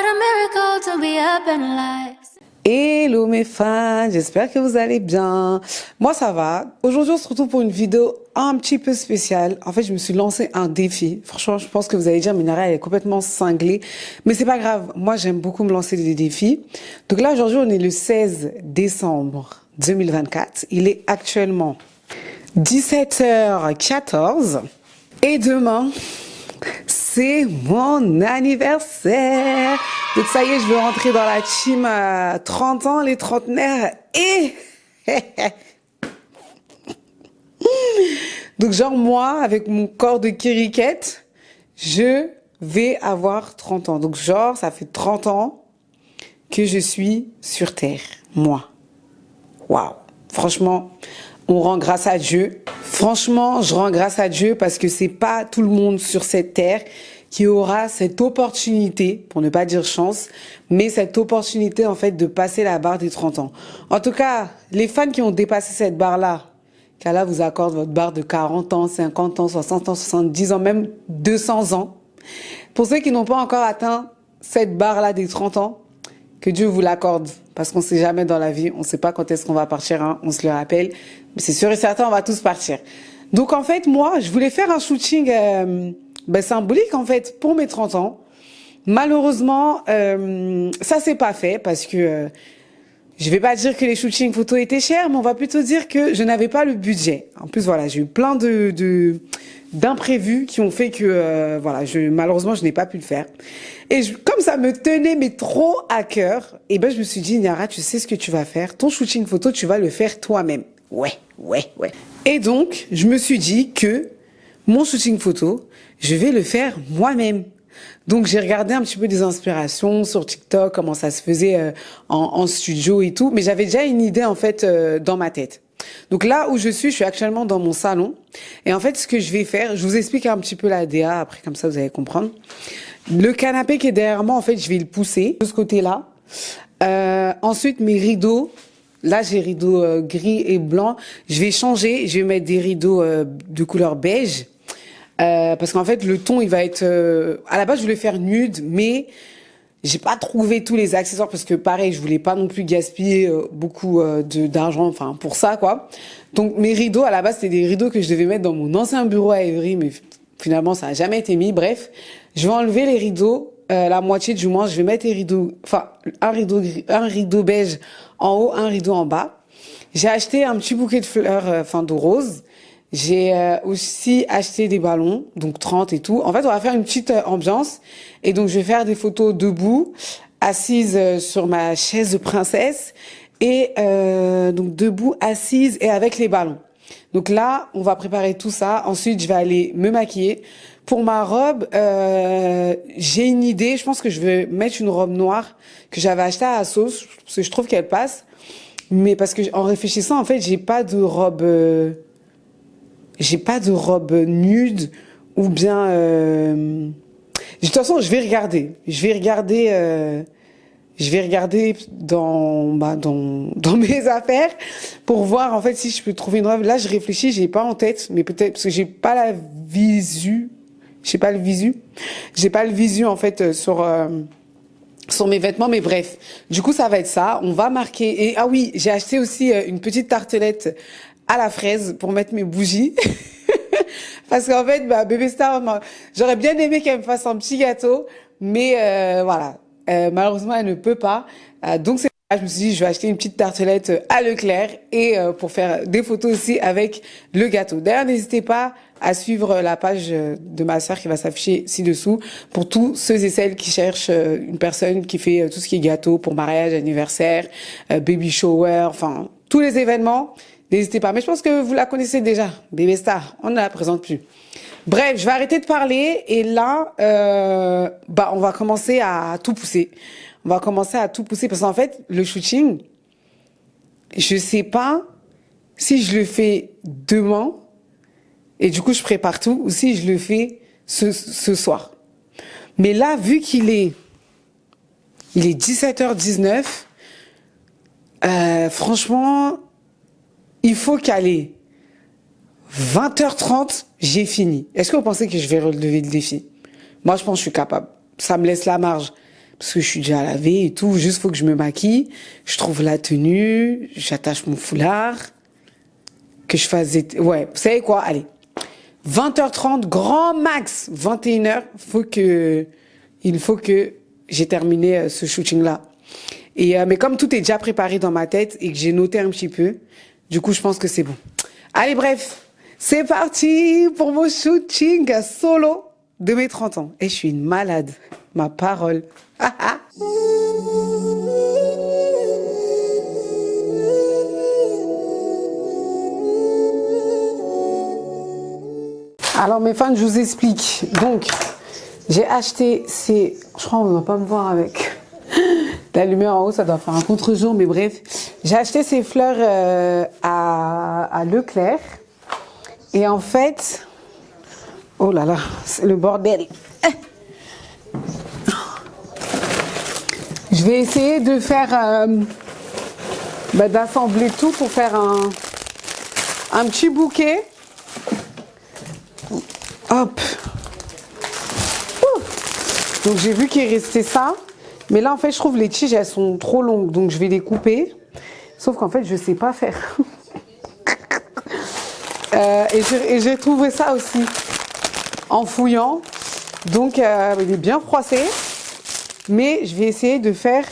What a miracle to be up and alive. Hello mes fans, j'espère que vous allez bien. Moi ça va. Aujourd'hui on se retrouve pour une vidéo un petit peu spéciale. En fait je me suis lancé un défi. Franchement je pense que vous allez dire Minara elle est complètement cinglée. Mais c'est pas grave, moi j'aime beaucoup me lancer des défis. Donc là aujourd'hui on est le 16 décembre 2024. Il est actuellement 17h14. Et demain, c'est mon anniversaire. Donc ça y est, je veux rentrer dans la team à 30 ans, les trentenaires. Et donc genre moi, avec mon corps de kiriket, je vais avoir 30 ans. Donc genre, ça fait 30 ans que je suis sur Terre. Moi. Waouh. Franchement, on rend grâce à Dieu. Franchement, je rends grâce à Dieu parce que c'est pas tout le monde sur cette terre qui aura cette opportunité, pour ne pas dire chance, mais cette opportunité en fait de passer la barre des 30 ans. En tout cas, les fans qui ont dépassé cette barre-là, qu'Allah vous accorde votre barre de 40 ans, 50 ans, 60 ans, 70 ans, même 200 ans. Pour ceux qui n'ont pas encore atteint cette barre-là des 30 ans, que Dieu vous l'accorde, parce qu'on sait jamais dans la vie, on sait pas quand est-ce qu'on va partir, hein, on se le rappelle, mais c'est sûr et certain, on va tous partir. Donc en fait, moi, je voulais faire un shooting symbolique en fait pour mes 30 ans. Malheureusement, ça s'est pas fait parce que je vais pas dire que les shootings photos étaient chers, mais on va plutôt dire que je n'avais pas le budget. En plus, voilà, j'ai eu plein d'imprévus qui ont fait que voilà, malheureusement je n'ai pas pu le faire. Et comme ça me tenait mais trop à cœur, et ben je me suis dit Niara, tu sais ce que tu vas faire, ton shooting photo tu vas le faire toi-même. Ouais. Et donc je me suis dit que mon shooting photo, je vais le faire moi-même. Donc j'ai regardé un petit peu des inspirations sur TikTok, comment ça se faisait en studio et tout, mais j'avais déjà une idée en fait dans ma tête. Donc là où je suis actuellement dans mon salon. Et en fait, ce que je vais faire, je vous explique un petit peu la DA, après comme ça vous allez comprendre. Le canapé qui est derrière moi, en fait, je vais le pousser de ce côté-là. Ensuite, mes rideaux, là j'ai rideaux gris et blanc. Je vais changer, je vais mettre des rideaux de couleur beige. Parce qu'en fait, le ton, il va être... à la base, je voulais faire nude, mais... j'ai pas trouvé tous les accessoires parce que pareil, je voulais pas non plus gaspiller beaucoup d'argent, enfin pour ça quoi. Donc mes rideaux à la base c'était des rideaux que je devais mettre dans mon ancien bureau à Évry, mais finalement ça a jamais été mis. Bref, je vais enlever les rideaux, la moitié du moins, je vais mettre les rideaux, enfin un rideau gris, un rideau beige en haut, un rideau en bas. J'ai acheté un petit bouquet de fleurs, enfin de roses. J'ai aussi acheté des ballons, donc 30 et tout. En fait, on va faire une petite ambiance. Et donc, je vais faire des photos debout, assise sur ma chaise de princesse. Et donc, debout, assise et avec les ballons. Donc là, on va préparer tout ça. Ensuite, je vais aller me maquiller. Pour ma robe, j'ai une idée. Je pense que je vais mettre une robe noire que j'avais achetée à Assos, parce que je trouve qu'elle passe. Mais parce que en réfléchissant, en fait, j'ai pas de robe nude ou bien de toute façon je vais regarder dans mes affaires pour voir en fait si je peux trouver une robe. Là je réfléchis, j'ai pas en tête, mais peut-être parce que j'ai pas le visu en fait sur mes vêtements, mais bref. Du coup, ça va être ça. On va marquer. Et ah oui, j'ai acheté aussi une petite tartelette à la fraise pour mettre mes bougies. Parce qu'en fait, bébé Star, j'aurais bien aimé qu'elle me fasse un petit gâteau, mais voilà. Malheureusement, elle ne peut pas. Donc c'est je me suis dit, je vais acheter une petite tartelette à Leclerc et pour faire des photos aussi avec le gâteau. D'ailleurs, n'hésitez pas à suivre la page de ma sœur qui va s'afficher ci-dessous pour tous ceux et celles qui cherchent une personne qui fait tout ce qui est gâteau pour mariage, anniversaire, baby shower, enfin, tous les événements. N'hésitez pas. Mais je pense que vous la connaissez déjà, Bébé Star. On ne la présente plus. Bref, je vais arrêter de parler et là, on va commencer à tout pousser. On va commencer à tout pousser parce qu'en fait, le shooting, je sais pas si je le fais demain et du coup, je prépare tout ou si je le fais ce soir. Mais là, vu il est 17h19, franchement, il faut qu'aller 20h30, j'ai fini. Est-ce que vous pensez que je vais relever le défi? Moi, je pense que je suis capable. Ça me laisse la marge. parce que je suis déjà lavée et tout. Juste, faut que je me maquille. Je trouve la tenue. J'attache mon foulard. Que je fasse... Ouais, vous savez quoi? Allez. 20h30, grand max. 21h. Il faut que j'ai terminé ce shooting-là. Mais comme tout est déjà préparé dans ma tête et que j'ai noté un petit peu, du coup, je pense que c'est bon. Allez, bref. C'est parti pour mon shooting solo de mes 30 ans. Et je suis une malade. Ma parole. Alors mes fans, je vous explique. Donc, j'ai acheté ces... Je crois qu'on ne va pas me voir avec la lumière en haut, ça doit faire un contre-jour, mais bref. J'ai acheté ces fleurs à Leclerc. Et en fait... Oh là là, c'est le bordel. Je vais essayer de faire... d'assembler tout pour faire un petit bouquet. Hop. Donc j'ai vu qu'il restait ça. Mais là en fait je trouve les tiges elles sont trop longues. Donc je vais les couper. Sauf qu'en fait je sais pas faire. Et j'ai trouvé ça aussi en fouillant. Donc il est bien froissé. Mais je vais essayer de faire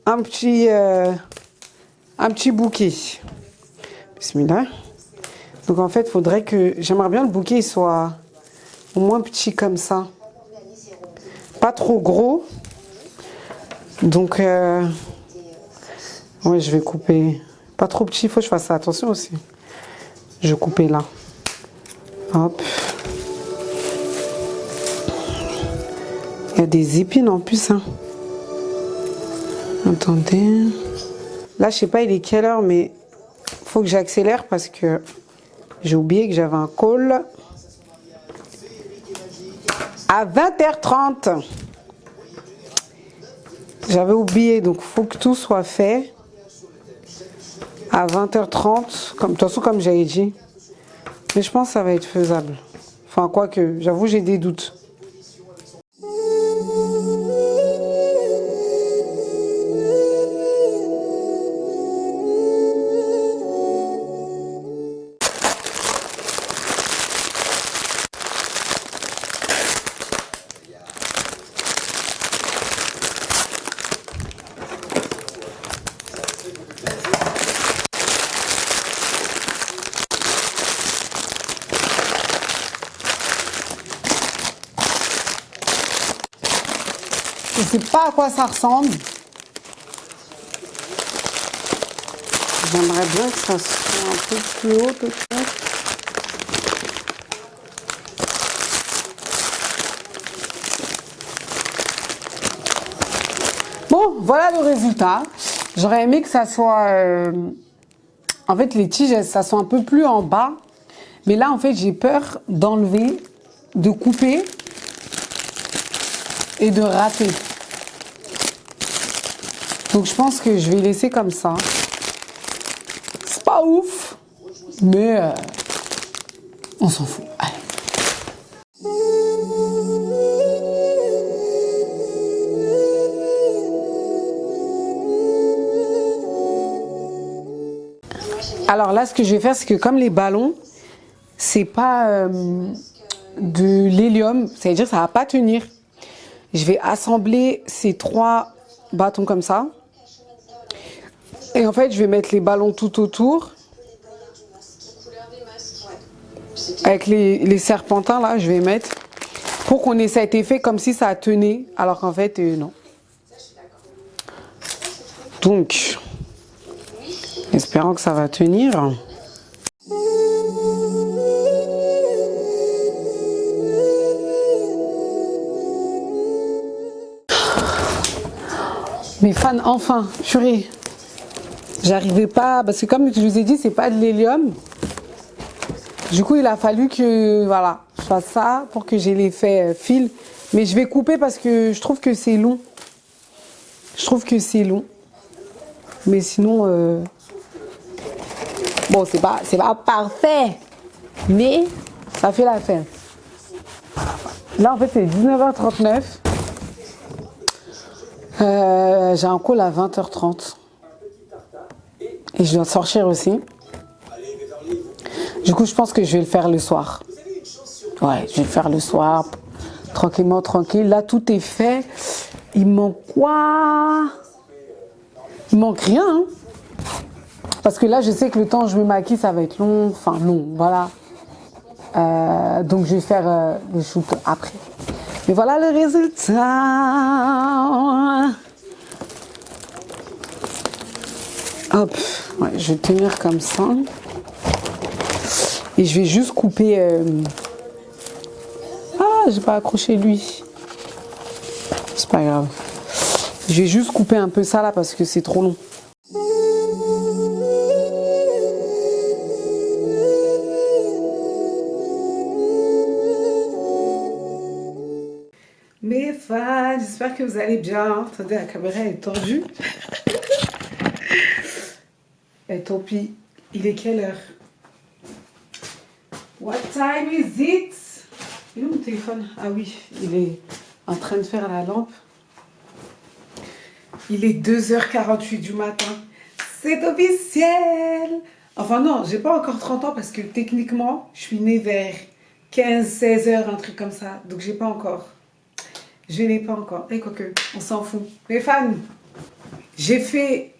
un petit bouquet. Bismillah. Donc en fait, faudrait que... J'aimerais bien le bouquet il soit au moins petit comme ça. Pas trop gros. Donc, ouais, je vais couper. Pas trop petit, il faut que je fasse attention aussi. Je vais couper là. Hop. Il y a des épines en plus. Hein. Attendez. Là, je sais pas, il est quelle heure, mais faut que j'accélère parce que... J'ai oublié que j'avais un call à 20h30. J'avais oublié, donc il faut que tout soit fait à 20h30. De toute façon, comme j'avais dit. Mais je pense que ça va être faisable. Enfin, quoique, j'avoue, j'ai des doutes. Je ne sais pas à quoi ça ressemble. J'aimerais bien que ça soit un peu plus haut peut-être. Bon, voilà le résultat. J'aurais aimé que ça soit... En fait, les tiges, ça soit un peu plus en bas. Mais là, en fait, j'ai peur d'enlever, de couper et de rater. Donc je pense que je vais laisser comme ça. C'est pas ouf, mais on s'en fout. Allez. Alors là, ce que je vais faire, c'est que comme les ballons, c'est pas de l'hélium, ça veut dire que ça va pas tenir. Je vais assembler ces 3 bâtons comme ça. Et en fait, je vais mettre les ballons tout autour. Avec les serpentins, là, je vais mettre. Pour qu'on ait cet effet comme si ça tenait. Alors qu'en fait, non. Donc, espérant que ça va tenir. Mes fans, enfin, purée. J'arrivais pas, parce que comme je vous ai dit, c'est pas de l'hélium. Du coup, il a fallu que, voilà, je fasse ça pour que j'ai l'effet fil. Mais je vais couper parce que je trouve que c'est long. Je trouve que c'est long. Mais sinon, bon, c'est pas parfait. Mais ça fait l'affaire. Là, en fait, c'est 19h39. J'ai un call à 20h30. Et je dois sortir aussi. Du coup, je pense que je vais le faire le soir. Ouais, je vais le faire le soir. Tranquillement, tranquille. Là, tout est fait. Il manque quoi? Il manque rien. Hein. Parce que là, je sais que le temps où je me maquille, ça va être long. Enfin, long, voilà. Donc, je vais faire le shoot après. Mais voilà le résultat. Hop, ouais, je vais tenir comme ça. Et je vais juste couper... Ah, j'ai pas accroché lui. C'est pas grave. Je vais juste couper un peu ça là parce que c'est trop long. Mes fans, j'espère que vous allez bien. Attendez, la caméra est tendue. Et tant pis, il est quelle heure? What time is it? Il est où mon téléphone? Ah oui, il est en train de faire la lampe. Il est 2h48 du matin. C'est officiel! Enfin non, j'ai pas encore 30 ans parce que techniquement, je suis née vers 15-16 heures, un truc comme ça. Donc j'ai pas encore. Je n'ai pas encore. Et quoique, on s'en fout. Mes fans, j'ai fait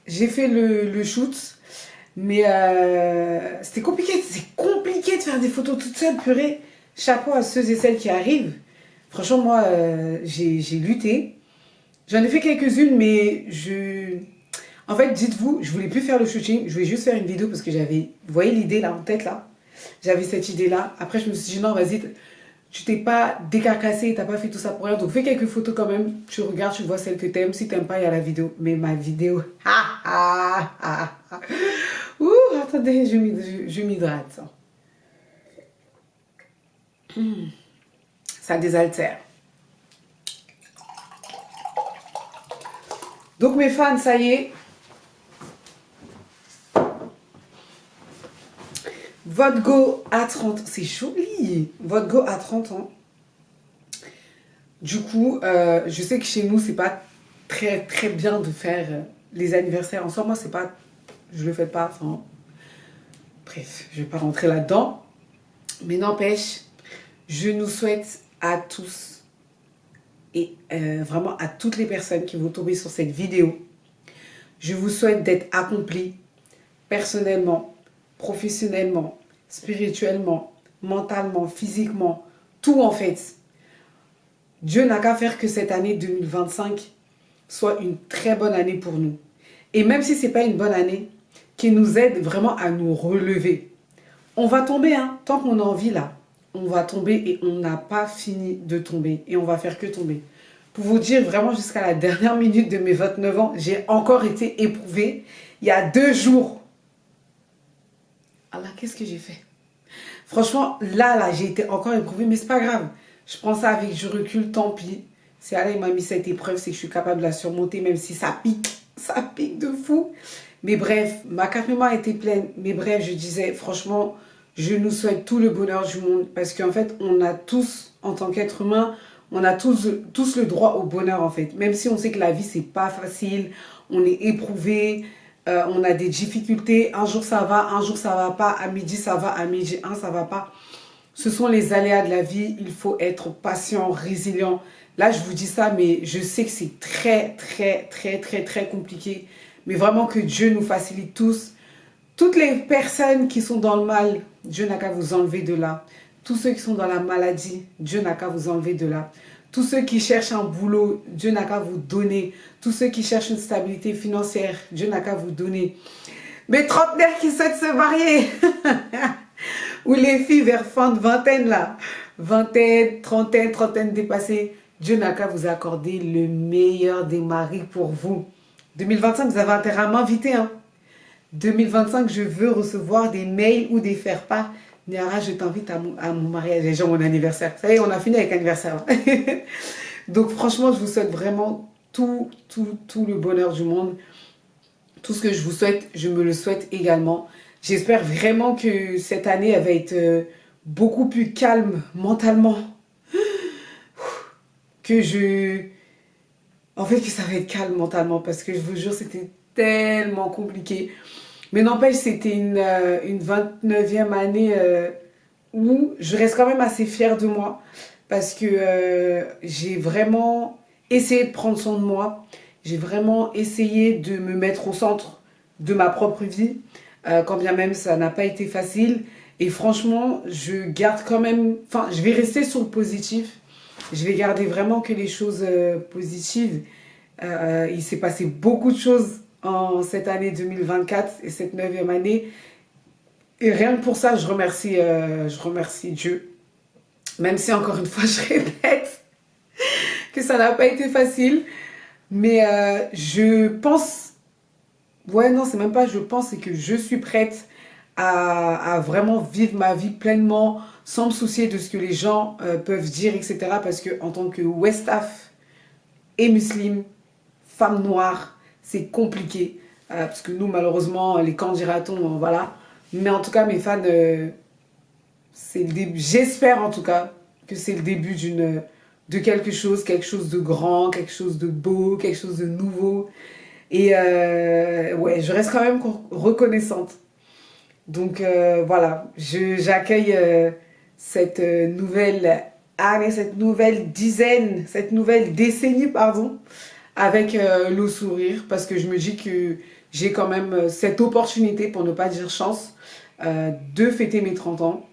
le shoot. Mais c'était compliqué. C'est compliqué de faire des photos toute seule, purée. Chapeau à ceux et celles qui arrivent. Franchement, moi, j'ai lutté. J'en ai fait quelques-unes, mais En fait, dites-vous, je voulais plus faire le shooting. Je voulais juste faire une vidéo parce que j'avais... Vous voyez l'idée là, en tête là? J'avais cette idée-là. Après, je me suis dit, non, vas-y, tu t'es pas décarcassé, t'as pas fait tout ça pour rien. Donc, fais quelques photos quand même. Tu regardes, tu vois celle que t'aimes. Si t'aimes pas, il y a la vidéo. Mais ma vidéo... Ouh, attendez, je m'hydrate. Ça désaltère. Donc mes fans, ça y est. Votre go à 30, c'est joli. Votre go à 30 ans. Du coup, je sais que chez nous, c'est pas très très bien de faire les anniversaires en soi. Moi, c'est pas... Je le fais pas, enfin... Bref, je vais pas rentrer là-dedans. Mais n'empêche, je nous souhaite à tous et vraiment à toutes les personnes qui vont tomber sur cette vidéo, je vous souhaite d'être accomplis personnellement, professionnellement, spirituellement, mentalement, physiquement, tout en fait. Dieu n'a qu'à faire que cette année 2025 soit une très bonne année pour nous. Et même si ce n'est pas une bonne année, qui nous aide vraiment à nous relever. On va tomber, hein, tant qu'on a envie là. On va tomber et on n'a pas fini de tomber. Et on va faire que tomber. Pour vous dire, vraiment jusqu'à la dernière minute de mes 29 ans, j'ai encore été éprouvée. Il y a 2 jours. Allah, qu'est-ce que j'ai fait? Franchement, là, j'ai été encore éprouvée, mais c'est pas grave. Je prends ça avec du recul, tant pis. Si Allah m'a mis cette épreuve, c'est que je suis capable de la surmonter, même si ça pique de fou. Mais bref, ma carte mémoire était pleine. Mais bref, je disais, franchement, je nous souhaite tout le bonheur du monde. Parce qu'en fait, on a tous, en tant qu'être humain, on a tous le droit au bonheur, en fait. Même si on sait que la vie, c'est pas facile. On est éprouvé. On a des difficultés. Un jour, ça va. Un jour, ça va pas. À midi, ça va. À midi 1, ça va pas. Ce sont les aléas de la vie. Il faut être patient, résilient. Là, je vous dis ça, mais je sais que c'est très, très, très, très, très compliqué. Mais vraiment que Dieu nous facilite tous. Toutes les personnes qui sont dans le mal, Dieu n'a qu'à vous enlever de là. Tous ceux qui sont dans la maladie, Dieu n'a qu'à vous enlever de là. Tous ceux qui cherchent un boulot, Dieu n'a qu'à vous donner. Tous ceux qui cherchent une stabilité financière, Dieu n'a qu'à vous donner. Mes trentenaires qui souhaitent se marier, ou les filles vers fin de vingtaine là, vingtaine, trentaine dépassée, Dieu n'a qu'à vous accorder le meilleur des maris pour vous. 2025, vous avez intérêt à m'inviter. Hein. 2025, je veux recevoir des mails ou des faire-part. Niara, je t'invite à mon mariage, déjà mon anniversaire. Ça y est, on a fini avec l'anniversaire. Donc franchement, je vous souhaite vraiment tout le bonheur du monde. Tout ce que je vous souhaite, je me le souhaite également. J'espère vraiment que cette année, elle va être beaucoup plus calme mentalement. Que en fait que ça va être calme mentalement parce que je vous jure, c'était tellement compliqué. Mais n'empêche, c'était une 29e année où je reste quand même assez fière de moi parce que j'ai vraiment essayé de prendre soin de moi. J'ai vraiment essayé de me mettre au centre de ma propre vie, quand bien même ça n'a pas été facile. Et franchement, je garde quand même... Enfin, je vais rester sur le positif. Je vais garder vraiment que les choses positives. Il s'est passé beaucoup de choses en cette année 2024 et cette 9e année. Et rien que pour ça, je remercie Dieu. Même si, encore une fois, je répète que ça n'a pas été facile. Mais je pense... Ouais, non, c'est même pas je pense, c'est que je suis prête à vraiment vivre ma vie pleinement, sans me soucier de ce que les gens peuvent dire, etc. Parce que en tant que Westaf et musulmane, femme noire, c'est compliqué. Parce que nous, malheureusement, les candidatons, voilà. Mais en tout cas, mes fans, c'est le début. J'espère en tout cas que c'est le début de quelque chose de grand, quelque chose de beau, quelque chose de nouveau. Et ouais, je reste quand même reconnaissante. Donc voilà, j'accueille cette nouvelle année, cette nouvelle dizaine, cette nouvelle décennie, pardon, avec le sourire, parce que je me dis que j'ai quand même cette opportunité, pour ne pas dire chance, de fêter mes 30 ans,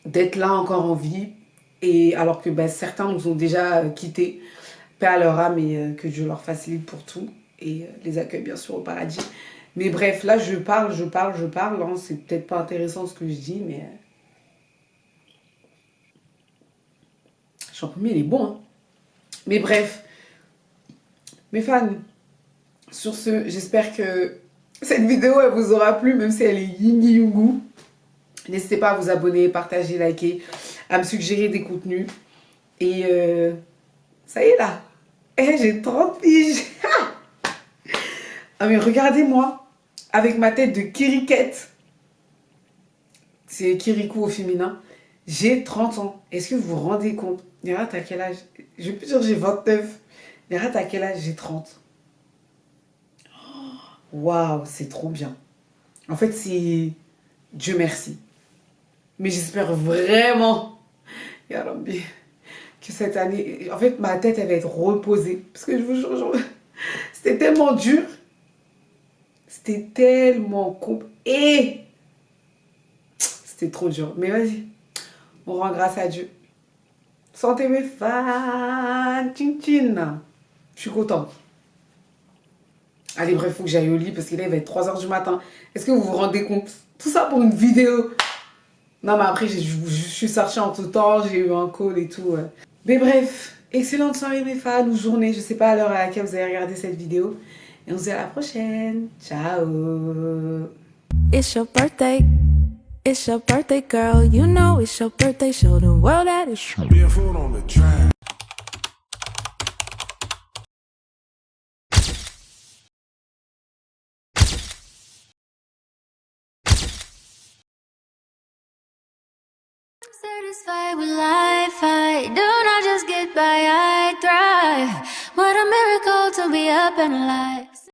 d'être là encore en vie, et alors que ben, certains nous ont déjà quittés, paix à leur âme et que Dieu leur facilite pour tout, et les accueille bien sûr au paradis. Mais bref, là je parle, hein, c'est peut-être pas intéressant ce que je dis, mais champignons, il est bon, hein. Mais bref, mes fans, sur ce, j'espère que cette vidéo, elle vous aura plu, même si elle est yingi yungu. N'hésitez pas à vous abonner, partager, liker, à me suggérer des contenus. Et ça y est là, j'ai 30 piges. Ah mais regardez-moi, avec ma tête de Kiriket, c'est Kirikou au féminin, j'ai 30 ans. Est-ce que vous vous rendez compte? Yara, t'as quel âge? Je vais plus dire j'ai 29. Yara, t'as quel âge? J'ai 30. Waouh, c'est trop bien. En fait, c'est... Dieu merci. Mais j'espère vraiment, Ya Rabbi, que cette année... En fait, ma tête, elle va être reposée. Parce que je vous jure, c'était tellement dur. C'était tellement et c'était trop dur. Mais vas-y, on rend grâce à Dieu. Santé mes fans. Tchin tchin. Je suis contente. Allez, bref, il faut que j'aille au lit parce que là, il va être 3 h du matin. Est-ce que vous vous rendez compte? Tout ça pour une vidéo. Non, mais après, je suis sortie en tout temps. J'ai eu un call et tout. Mais bref, excellente soirée mes fans ou journée. Je sais pas à l'heure à laquelle vous allez regarder cette vidéo. Et on se dit à la prochaine. Ciao. It's your birthday. It's your birthday, girl. You know it's your birthday. Show the world that it's your Being food on the track. satisfied with life. I do not just get by, I thrive. What a miracle to be up and alive.